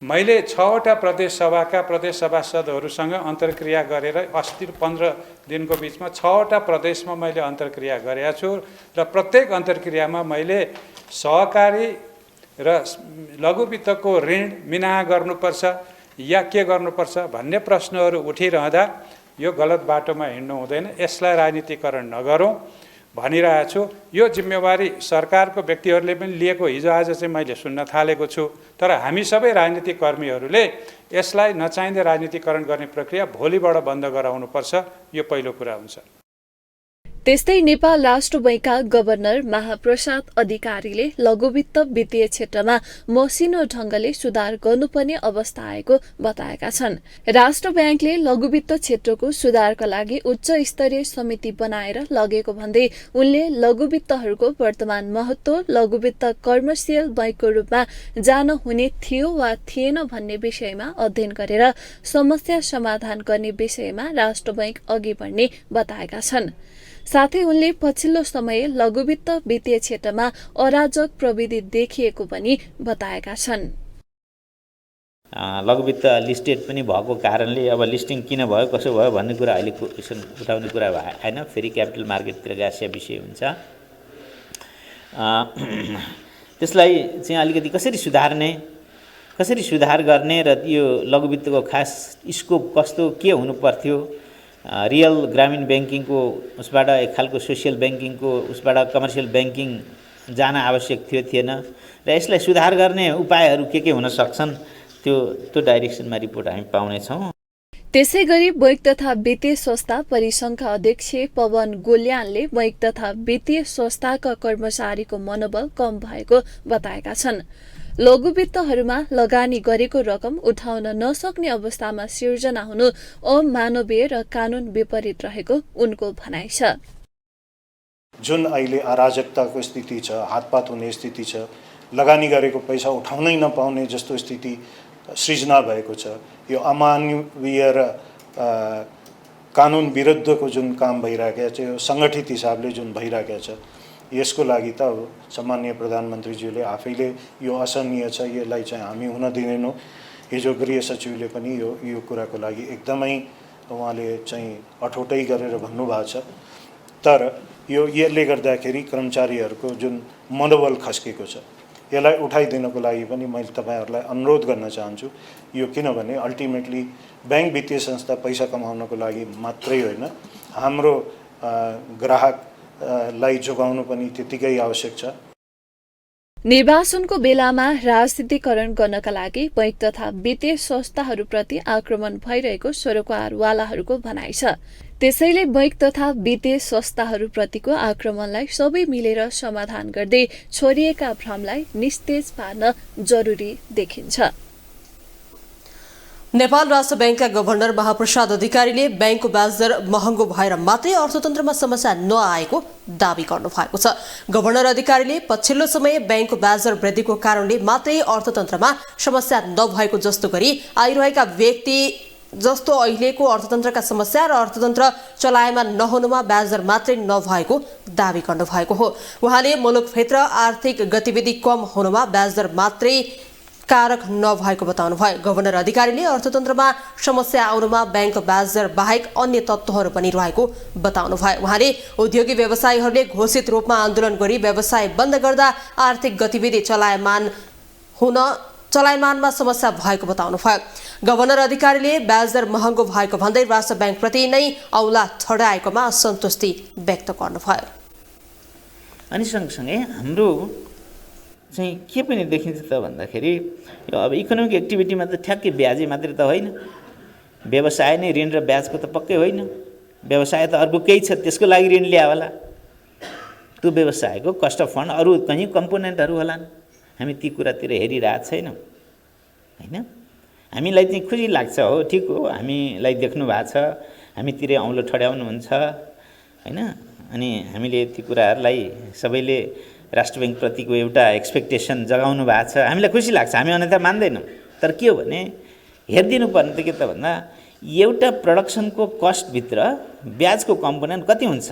मैले 6वटा प्रदेश सभाका प्रदेश सभासदहरूसँग अन्तर्क्रिया गरेर अस्ति 15 दिनको बिचमा 6वटा प्रदेशमा मैले अन्तर्क्रिया गरेका छु र प्रत्येक अन्तर्क्रियामा मैले सहकारी र लघुवित्तको ऋण मिनाहा गर्नुपर्छ या के गर्नुपर्छ भन्ने प्रश्नहरू उठिरहँदा यो गलत बाटोमा हिँड्नु हुँदैन, यसलाई राजनीतिकरण नगरौँ भनिरहेको छु। यो जिम्मेवारी सरकारको व्यक्तिहरूले पनि लिएको हिजो आज चाहिँ मैले सुन्न थालेको छु। तर हामी सबै राजनीतिक कर्मीहरूले यसलाई नचाहिँदै राजनीतिकरण गर्ने प्रक्रिया भोलिबाट बन्द गराउनुपर्छ, यो पहिलो कुरा हुन्छ। त्यस्तै नेपाल राष्ट्र बैंकका गभर्नर महाप्रसाद अधिकारीले लघुवित्त वित्तीय क्षेत्रमा मसिनो ढंगले सुधार गर्नुपर्ने अवस्था आएको बताएका छन्। राष्ट्र बैंकले लघुवित्त क्षेत्रको सुधारका लागि उच्च स्तरीय समिति बनाएर लगेको भन्दै उनले लघुवित्तहरूको वर्तमान महत्व लघुवित्त कमर्सियल बैंकको रूपमा जान हुने थियो वा थिएन भन्ने विषयमा अध्ययन गरेर समस्या समाधान गर्ने विषयमा राष्ट्र बैंक अघि बढ्ने बताएका छन्। साथै उनले पछिल्लो समय लघुवित्त वित्तीय क्षेत्रमा अराजक प्रविधि देखिएको पनि बताएका छन्। लघुवित्त लिस्टेड पनि भएको कारणले अब लिस्टिङ किन भयो कसो भयो भन्ने कुरा अहिले क्वेसन उठाउने कुरा होइन, फेरि क्यापिटल मार्केटतिर गाँसिया विषय हुन्छ। त्यसलाई चाहिँ अलिकति कसरी सुधार गर्ने र यो लघुवित्तको खास स्कोप कस्तो के हुनु पर्थ्यो, रियल ग्रामीण ब्याङ्किङको उसबाट एक खालको सोसियल ब्याङ्किङको उसबाट कमर्सियल ब्याङ्किङ जान आवश्यक थियो थिएन र यसलाई सुधार गर्ने उपायहरू के हुन सक्छन् त्यो डाइरेक्सनमा रिपोर्ट हामी पाउनेछौँ। त्यसैगरी बैंक तथा वित्तीय संस्था परिसंघका अध्यक्ष पवन गोल्यानले बैंक तथा वित्तीय संस्थाका कर्मचारीको मनोबल कम भएको बताएका छन्। लघुवित्तहरूमा लगानी गरेको रकम उठाउन नसक्ने अवस्थामा सिर्जना हुनु अमानवीय र कानून विपरीत रहेको उनको भनाइ छ। जुन अहिले अराजकताको स्थिति छ, हातपात हुने स्थिति छ, लगानी गरेको पैसा उठाउनै नपाउने जस्तो स्थिति सृजना भएको छ, यो अमानवीय र कानुन विरुद्धको जुन काम भइरहेको छ, यो सङ्गठित हिसाबले जुन भइरहेको छ, यसको लागि त सम्माननीय प्रधानमन्त्रीज्यूले आफैले यो असहनीय छ, यसलाई चाहिँ हामी हुन दिँदैनौँ। हिजो गृह सचिवले पनि यो कुराको लागि एकदमै उहाँले चाहिँ अठोटै गरेर भन्नुभएको छ। तर यसले गर्दाखेरि कर्मचारीहरूको जुन मनोबल खस्केको छ, यसलाई उठाइदिनको लागि पनि मैले तपाईँहरूलाई अनुरोध गर्न चाहन्छु। यो किनभने अल्टिमेटली ब्याङ्क वित्तीय संस्था पैसा कमाउनको लागि मात्रै होइन, हाम्रो ग्राहकलाई जोगाउनु पनि त्यतिकै आवश्यक छ। निर्वाचनको बेलामा राजनीतिकरण गर्नका लागि बैंक तथा वित्तीय संस्थाहरूप्रति आक्रमण भइरहेको सरोकारवालाहरूको भनाइ छ। त्यसैले बैंक तथा वित्तीय संस्थाहरूप्रतिको आक्रमणलाई सबै मिलेर समाधान गर्दै छोडिएका भ्रमलाई निस्तेज पार्न जरुरी देखिन्छ। नेपाल राष्ट्र बैंकका गभर्नर महाप्रसाद अधिकारीले बैंकको ब्याज दर महँगो भएर मात्रै अर्थतन्त्रमा समस्या नआएको दावी गर्नु भएको छ। गभर्नर अधिकारीले पछिल्लो समय बैंकको ब्याज दर वृद्धिको कारणले मात्रै अर्थतन्त्रमा समस्या नभएको जस्तो गरी आइरहेका व्यक्ति जस्तो अहिलेको अर्थतन्त्रका समस्या र अर्थतन्त्र चलायमान नहुनुमा ब्याज दर मात्रै नभएको दावी गर्नु भएको हो। उहाँले मुलुकभित्र आर्थिक गतिविधि कम हुनुमा ब्याज दर मात्रै कारक नभएको बताउनुभयो। गभर्नर अधिकारीले अर्थतन्त्रमा समस्या आउनुमा बैंक ब्याज दर बाहेक अन्य तत्त्वहरू पनि रहेको बताउनुभयो। उहाँले उद्योगी व्यवसायीहरूले घोषित रूपमा आन्दोलन गरी व्यवसाय बन्द गर्दा आर्थिक गतिविधि चलायमानमा समस्या भएको बताउनुभयो। गभर्नर अधिकारीले ब्याज दर महँगो भएको भन्दै राष्ट्र ब्याङ्कप्रति नै औला चढाएकोमा असन्तुष्टि व्यक्त गर्नुभयो। अनि सँगसँगै हाम्रो चाहिँ के पनि देखिन्छ त भन्दाखेरि यो अब इकोनोमिक एक्टिभिटीमा त ठ्याक्कै ब्याजै मात्रै त होइन, व्यवसाय नै ऋण र ब्याजको त पक्कै होइन। व्यवसाय त अर्को केही छ त्यसको लागि ऋण ल्या होला, त्यो व्यवसायको कस्ट अफ फन्ड अरू कहीँ कम्पोनेन्टहरू होलान्। हामी ती कुरातिर हेरिरहेको छैनौँ होइन। हामीलाई चाहिँ खुसी लाग्छ, हो ठिक हो, हामीलाई देख्नु भएको छ, हामीतिर औँलो ठड्याउनुहुन्छ होइन। अनि हामीले ती कुराहरूलाई सबैले राष्ट्र ब्याङ्कप्रतिको एउटा एक्सपेक्टेसन जगाउनु भएको छ, हामीलाई खुसी लाग्छ, हामी अन्यथा मान्दैनौँ। तर के हो भने हेरिदिनु पर्ने त के त भन्दा एउटा प्रडक्सनको कस्टभित्र ब्याजको कम्पोनेन्ट कति हुन्छ,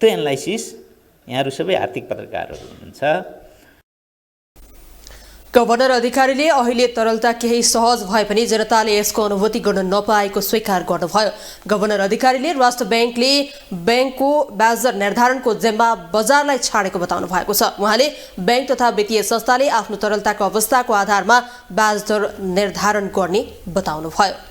त्यो एनालाइसिस यहाँहरू सबै आर्थिक पत्रकारहरू हुनुहुन्छ। गभर्नर अधिकारीले अहिले तरलता केही सहज भए पनि जनताले यसको अनुभूति गर्न नपाएको स्वीकार गर्नुभयो। गभर्नर अधिकारीले राष्ट्र ब्याङ्कले ब्याङ्कको ब्याज दर निर्धारणको जिम्मा बजारलाई छाडेको बताउनु भएको छ। उहाँले ब्याङ्क तथा वित्तीय संस्थाले आफ्नो तरलताको अवस्थाको आधारमा ब्याज दर निर्धारण गर्ने बताउनुभयो।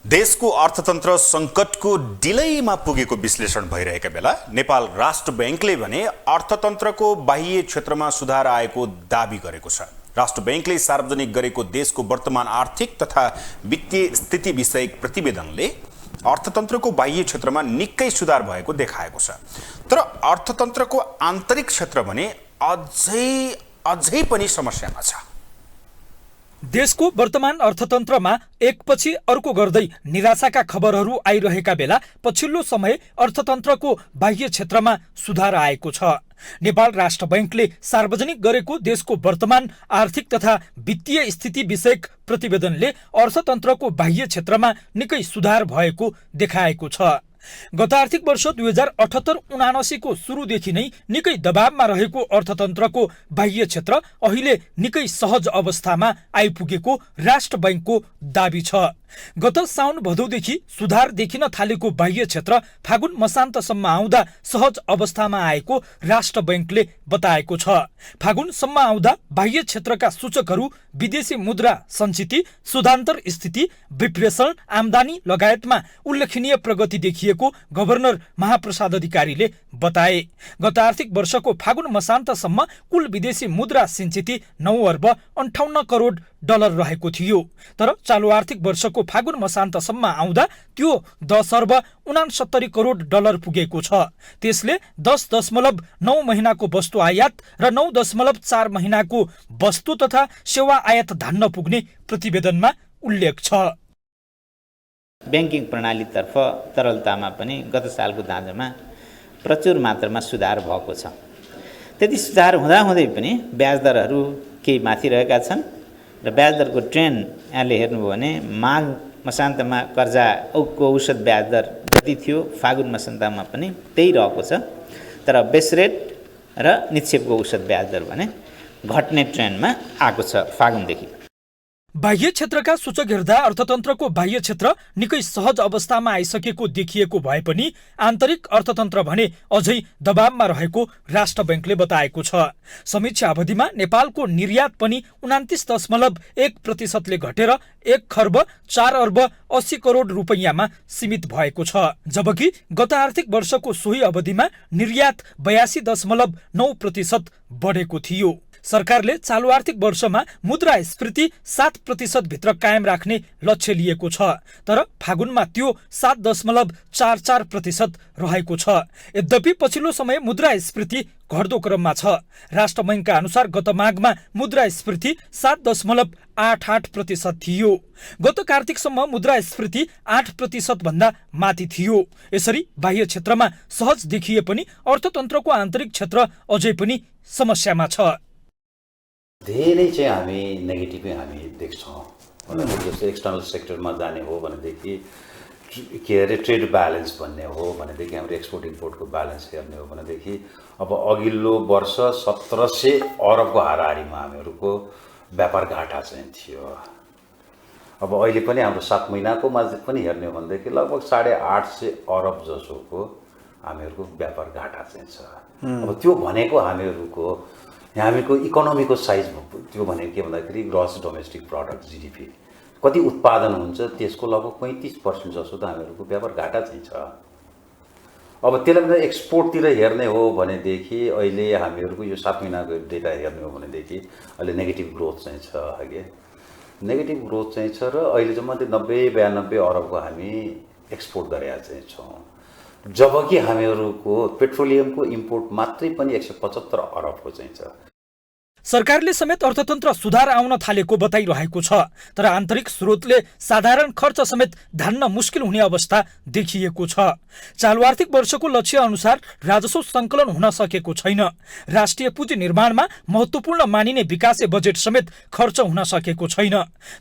देशको अर्थतन्त्र सङ्कटको डिलैमा पुगेको विश्लेषण भइरहेका बेला नेपाल राष्ट्र ब्याङ्कले भने अर्थतन्त्रको बाह्य क्षेत्रमा सुधार आएको दाबी गरेको छ। राष्ट्र ब्याङ्कले सार्वजनिक गरेको देशको वर्तमान आर्थिक तथा वित्तीय स्थिति विषयक प्रतिवेदनले अर्थतन्त्रको बाह्य क्षेत्रमा निकै सुधार भएको देखाएको छ। तर अर्थतन्त्रको आन्तरिक क्षेत्र भने अझै पनि समस्यामा छ। देशको वर्तमान अर्थतन्त्रमा एकपछि अर्को गर्दै निराशाका खबरहरू आइरहेका बेला पछिल्लो समय अर्थतन्त्रको बाह्य क्षेत्रमा सुधार आएको छ। नेपाल राष्ट्र ब्याङ्कले सार्वजनिक गरेको देशको वर्तमान आर्थिक तथा वित्तीय स्थिति विषयक प्रतिवेदनले अर्थतन्त्रको बाह्य क्षेत्रमा निकै सुधार भएको देखाएको छ। गत आर्थिक वर्ष 2078-79 को सुरुदेखि नै निकै दबावमा रहेको अर्थतन्त्रको बाह्य क्षेत्र अहिले निकै सहज अवस्थामा आइपुगेको राष्ट्र ब्याङ्कको दाबी छ। गत साउन भदौदेखि सुधार देखिन थालेको बाह्य क्षेत्र फागुन मसान्तसम्म आउँदा सहज अवस्थामा आएको राष्ट्र ब्याङ्कले बताएको छ। फागुनसम्म आउँदा बाह्य क्षेत्रका सूचकहरू विदेशी मुद्रा सञ्चिति, सुधान्तर स्थिति, विप्रेषण, आम्दानी लगायतमा उल्लेखनीय प्रगति देखिएको गभर्नर महाप्रसाद अधिकारीले बताए। गत आर्थिक वर्षको फागुन मसान्तसम्म कुल विदेशी मुद्रा सञ्चिति 9 अर्ब 58 करोड डलर रहेको थियो। तर चालु आर्थिक वर्षको फागुन मसान्तसम्म आउँदा त्यो 10 अर्ब 69 करोड डलर पुगेको छ। त्यसले 10.9 महिनाको वस्तु आयात र 9.4 महिनाको वस्तु तथा सेवा आयात धान्न पुग्ने प्रतिवेदनमा उल्लेख छ। ब्याङ्किङ प्रणालीतर्फ तरलतामा पनि गत सालको दाँजोमा प्रचुर मात्रामा सुधार भएको छ। त्यति सुधार हुँदाहुँदै पनि ब्याज दरहरू केही माथि रहेका छन् र ब्याज दरको ट्रेन्ड यहाँले हेर्नुभयो भने माघ मसान्तमा कर्जाको औसत ब्याज दर जति थियो फागुन मसान्तमा पनि त्यही रहेको छ। तर बेस रेट र निक्षेपको औसत ब्याज दर भने घट्ने ट्रेन्डमा आएको छ फागुनदेखि। बाह्य क्षेत्रका सूचक हेर्दा अर्थतन्त्रको बाह्य क्षेत्र निकै सहज अवस्थामा आइसकेको देखिएको भए पनि आन्तरिक अर्थतन्त्र भने अझै दबावमा रहेको राष्ट्र ब्याङ्कले बताएको छ। समीक्षा अवधिमा नेपालको निर्यात पनि 29.1%ले घटेर 1 खर्ब 4 अर्ब 80 करोड रुपैयाँमा सीमित भएको छ। जबकि गत आर्थिक वर्षको सोही अवधिमा निर्यात 82.9% बढेको थियो। सरकारले चालु आर्थिक वर्षमा मुद्रास्फीति 7% भित्र कायम राख्ने लक्ष्य लिएको छ। तर फागुनमा त्यो 7.44% रहेको छ। यद्यपि पछिल्लो समय मुद्रास्फीति घट्दो क्रममा छ। राष्ट्र बैङ्कका अनुसार गत माघमा मुद्रास्फीति 7.88% थियो। गत कार्तिकसम्म मुद्रास्फीति 8% भन्दा माथि थियो। यसरी बाह्य क्षेत्रमा सहज देखिए पनि अर्थतन्त्रको आन्तरिक क्षेत्र अझै पनि समस्यामा छ। धेरै चाहिँ हामी नेगेटिभै हामी देख्छौँ। जस्तो एक्सटर्नल सेक्टरमा जाने हो भनेदेखि के अरे ट्रेड ब्यालेन्स भन्ने हो भनेदेखि हाम्रो एक्सपोर्ट इम्पोर्टको ब्यालेन्स हेर्ने हो भनेदेखि अब अघिल्लो वर्ष 1700 अरबको हाराहारीमा हामीहरूको व्यापार घाटा चाहिँ थियो। अब अहिले पनि हाम्रो 7 महिनाको मा पनि हेर्ने हो भनेदेखि लगभग 850 अरब जसोको हामीहरूको व्यापार घाटा चाहिँ छ। अब त्यो भनेको हामीहरूको हामीको इकोनोमीको साइज त्यो भनेको के भन्दाखेरि ग्रस डोमेस्टिक प्रोडक्ट जिडिपी कति उत्पादन हुन्छ त्यसको लगभग 35% जसो त हामीहरूको व्यापार घाटा चाहिँ छ। अब त्यसलाई एक्सपोर्टतिर हेर्ने हो भनेदेखि अहिले हामीहरूको यो 7 महिनाको डेटा हेर्ने हो भनेदेखि अहिले नेगेटिभ ग्रोथ चाहिँ छ। नेगेटिभ ग्रोथ चाहिँ छ र अहिले चाहिँ मात्रै 90-92 अरबको हामी एक्सपोर्ट गरेका चाहिँ छौँ, जबकि हामीहरूको पेट्रोलियमको इम्पोर्ट मात्रै पनि 175 अरबको चाहिँ छ। सरकारले समेत अर्थतन्त्र सुधार आउन थालेको बताइरहेको छ, तर आन्तरिक स्रोतले साधारण खर्च समेत धान्न मुस्किल हुने अवस्था देखिएको छ। चालु आर्थिक वर्षको लक्ष्य अनुसार राजस्व सङ्कलन हुन सकेको छैन। राष्ट्रिय पुँजी निर्माणमा महत्त्वपूर्ण मानिने विकासे बजेट समेत खर्च हुन सकेको छैन।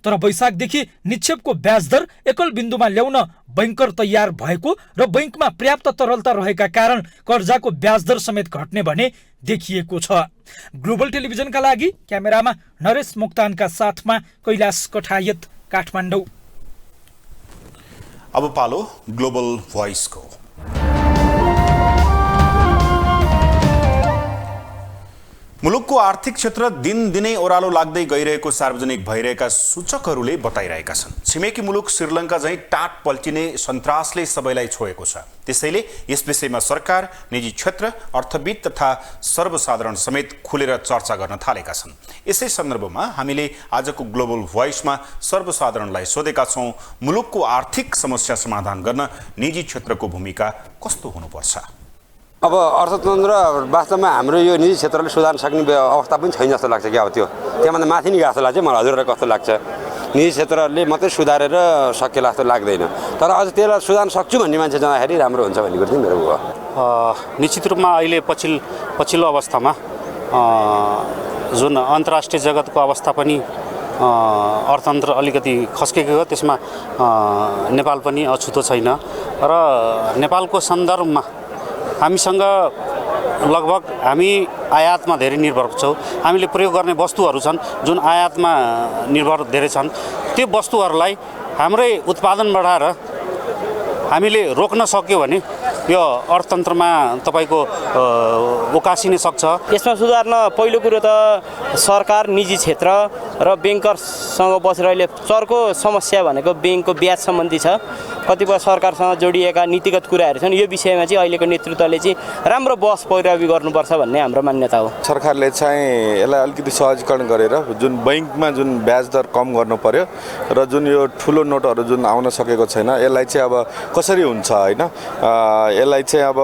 तर वैशाखदेखि निक्षेपको ब्याज दर एकल बिन्दुमा ल्याउन बैंकर तयार भएको र बैंकमा पर्याप्त तरलता रहेका कारण कर्जाको ब्याज दर समेत घट्ने भने देखिएको छ। ग्लोबल टेलिभिजनका लागि क्यामेरामा नरेश मोक्तानका साथमा कैलाश कठायत, काठमाडौँ। अब पालो ग्लोबल भोइसको। मुलुकको आर्थिक क्षेत्र दिनदिनै ओह्रालो लाग्दै गइरहेको सार्वजनिक भइरहेका सूचकहरूले बताइरहेका छन्। छिमेकी मुलुक श्रीलङ्का झैँ टाट पल्टिने सन्तासले सबैलाई छोएको छ। त्यसैले यस विषयमा सरकार, निजी क्षेत्र, अर्थविद तथा सर्वसाधारण समेत खुलेर चर्चा गर्न थालेका छन्। यसै सन्दर्भमा हामीले आजको ग्लोबल भोइसमा सर्वसाधारणलाई सोधेका छौँ, मुलुकको आर्थिक समस्या समाधान गर्न निजी क्षेत्रको भूमिका कस्तो हुनुपर्छ? अब अर्थतन्त्र वास्तवमा हाम्रो यो निजी क्षेत्रले सुधार्न सक्ने अवस्था पनि छैन जस्तो लाग्छ कि अब त्यहाँभन्दा माथि नै जस्तो लाग्छ मलाई। हजुरलाई कस्तो लाग्छ? निजी क्षेत्रले मात्रै सुधारेर सकेला जस्तो लाग्दैन, तर अझ त्यसलाई सुधार्न सक्छु भन्ने मान्छे जाँदाखेरि राम्रो हुन्छ भन्ने कुरो चाहिँ मेरो भयो। निश्चित रूपमा अहिले पछिल्लो अवस्थामा जुन अन्तर्राष्ट्रिय जगतको अवस्था पनि अर्थतन्त्र अलिकति खस्केको हो, त्यसमा नेपाल पनि अछुतो छैन र नेपालको सन्दर्भमा हामीसँग लगभग हामी आयातमा धेरै निर्भर छौँ। हामीले प्रयोग गर्ने वस्तुहरू छन् जुन आयातमा निर्भर धेरै छन्। त्यो वस्तुहरूलाई हाम्रै उत्पादन बढाएर हामीले रोक्न सक्यो भने यो अर्थतन्त्रमा तपाईँको उकासिन सक्छ। यसमा सुधार्न पहिलो कुरो त सरकार, निजी क्षेत्र र ब्याङ्करसँग बसेर अहिले चर्को समस्या भनेको ब्याङ्कको ब्याज सम्बन्धी छ। कतिपय सरकारसँग जोडिएका नीतिगत कुराहरू छन्। यो विषयमा चाहिँ अहिलेको नेतृत्वले चाहिँ राम्रो बहस पैरवी गर्नुपर्छ भन्ने हाम्रो मान्यता हो। सरकारले चाहिँ यसलाई अलिकति सहजीकरण गरेर जुन बैंकमा जुन ब्याज दर कम गर्नु पर्यो र जुन यो ठुलो नोटहरू जुन आउन सकेको छैन, यसलाई चाहिँ अब कसरी हुन्छ होइन, यसलाई चाहिँ अब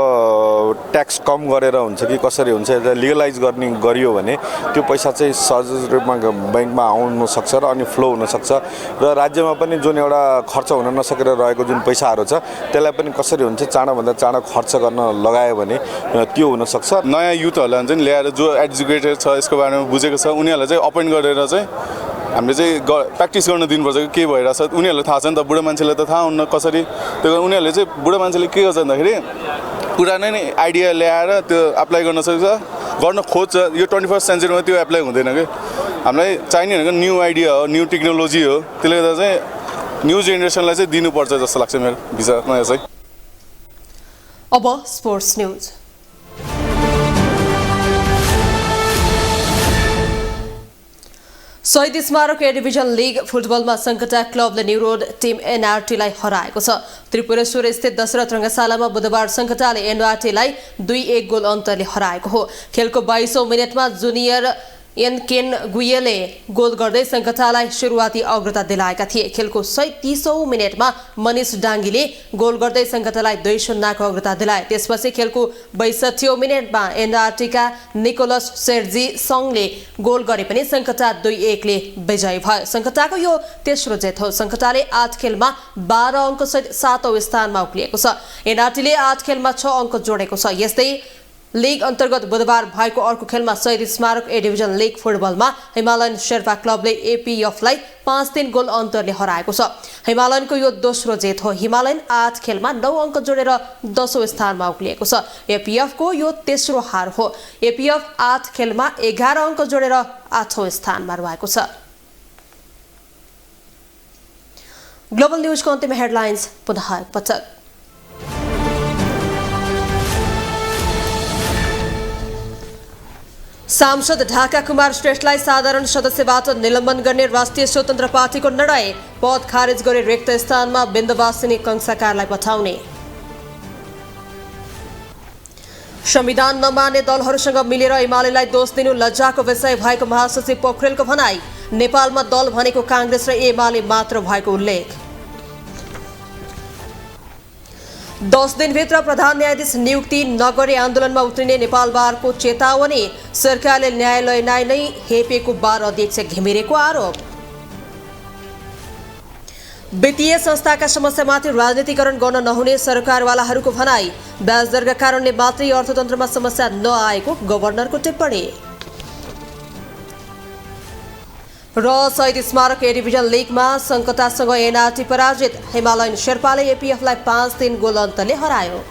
ट्याक्स कम गरेर हुन्छ कि कसरी हुन्छ, यसलाई लिगलाइज गरियो भने त्यो पैसा चाहिँ सहज रूपमा बैंकमा आउन सक्छ र अनि फ्लो हुनसक्छ र राज्यमा पनि जुन एउटा खर्च हुन नसकेर रहेको जुन पैसाहरू छ त्यसलाई पनि कसरी हुन्छ चाँडोभन्दा चाँडो खर्च गर्न लगायो भने त्यो हुनसक्छ। नयाँ युथहरूलाई चाहिँ ल्याएर जो एजुकेटेड छ, यसको बारेमा बुझेको छ, उनीहरूलाई चाहिँ अपोइन्ट गरेर चाहिँ हामीले चाहिँ प्र्याक्टिस गर्न दिनुपर्छ कि के भइरहेछ। उनीहरूलाई थाहा छ नि त, बुढो मान्छेलाई त थाहा हुन्न कसरी। त्यो उनीहरूले चाहिँ बुढो मान्छेले के गर्छ भन्दाखेरि पुरानै नै आइडिया ल्याएर त्यो एप्लाई गर्न सक्छ, गर्न खोज्छ। यो 21st सेन्चुरीमा त्यो एप्लाई हुँदैन कि। हामीलाई चाहिने भनेको न्यू आइडिया हो, न्यू टेक्नोलोजी हो। त्यसले गर्दा चाहिँ न्यू जेनेरेसनलाई चाहिँ दिनुपर्छ जस्तो लाग्छ मेरो विचारमा चाहिँ। अब स्पोर्ट्स न्यूज। शहीद स्मारक ए डिभिजन लिग फुटबलमा सङ्कटा क्लबले न्युरोड टिम एनआरटीलाई हराएको छ। त्रिपुरेश्वर स्थित दशरथ रङ्गशालामा बुधबार सङ्कटाले एनआरटीलाई 2-1 गोल अन्तरले हराएको हो। खेलको 22औं मिनेटमा जुनियर एनकेन गुयेले गोल गर्दै सङ्कटालाई सुरुवाती अग्रता दिलाएका थिए। खेलको 37औं मिनेटमा मनिष डाङ्गीले गोल गर्दै सङ्कटालाई 2-0 को अग्रता दिलाए। त्यसपछि खेलको 62औं मिनेटमा एनआरटीका निकोलस सेर्जी सङले गोल गरे पनि सङ्कटा 2-1 ले विजयी भयो। सङ्कटाको यो तेस्रो जित हो। सङ्कटाले 8 खेलमा 12 अङ्कसहित 7औं स्थानमा उक्लिएको छ। एनआरटीले 8 खेलमा 6 अङ्क जोडेको छ। यस्तै लिग अन्तर्गत बुधबार भएको अर्को खेलमा शहीद स्मारक ए डिभिजन लिग फुटबलमा हिमालयन शेर्पा क्लबले एपीएफलाई 5-3 गोल अन्तरले हराएको छ। हिमालयनको यो दोस्रो जित हो। हिमालयन 8 खेलमा 9 अङ्क जोडेर 10औं स्थानमा उक्लिएको छ। एपीएफको यो तेस्रो हार हो। एपीएफ 8 खेलमा 11 अङ्क जोडेर 8औं स्थानमा रहेको छ। ग्लोबल न्यूजको अन्तिम हेडलाइन्स पुनः एकपटक। सांसद ढाका कुमार श्रेष्ठलाई साधारण सदस्यबाट निलम्बन गर्ने राष्ट्रिय स्वतन्त्र पार्टीको निर्णय। पद खारेज गरी रिक्त स्थानमा बिन्दवासिनी कंसाकारलाई पठाउने। संविधान नमान्ने दलहरूसँग मिलेर एमालेलाई दोष दिनु लज्जाको विषय भएको महासचिव पोखरेलको भनाई। नेपालमा दल भनेको कांग्रेस र एमाले मात्र भएको उल्लेख। 10 दिनभित्र प्रधान न्यायाधीश नियुक्ति नगरी आन्दोलनमा उत्रिने नेपाल बारको चेतावनी। सरकारले न्यायालयलाई नै हेपेको बार अध्यक्ष घिमिरेको आरोप। वित्तीय संस्थाका समस्यामाथि राजनीतिकरण गर्न नहुने सरकारवालाहरूको भनाई। ब्याज दरका कारणले मात्रै अर्थतन्त्रमा समस्या नआएको गभर्नरको टिप्पणी। र शहीद स्मारक ए डिभिजन लिगमा सङ्कटासँग एनआरटी पराजित। हिमालयन शेर्पाले एपीएफलाई 5-3 गोल अन्तरले हरायो।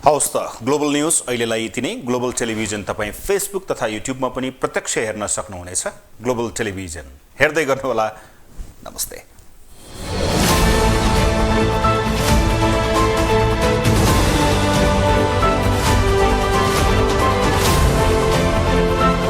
हवस् त ग्लोबल न्यूज अहिलेलाई यति नै। ग्लोबल टेलिभिजन तपाईँ फेसबुक तथा युट्युबमा पनि प्रत्यक्ष हेर्न सक्नुहुनेछ। ग्लोबल टेलिभिजन हेर्दै गर्नुहोला। नमस्ते।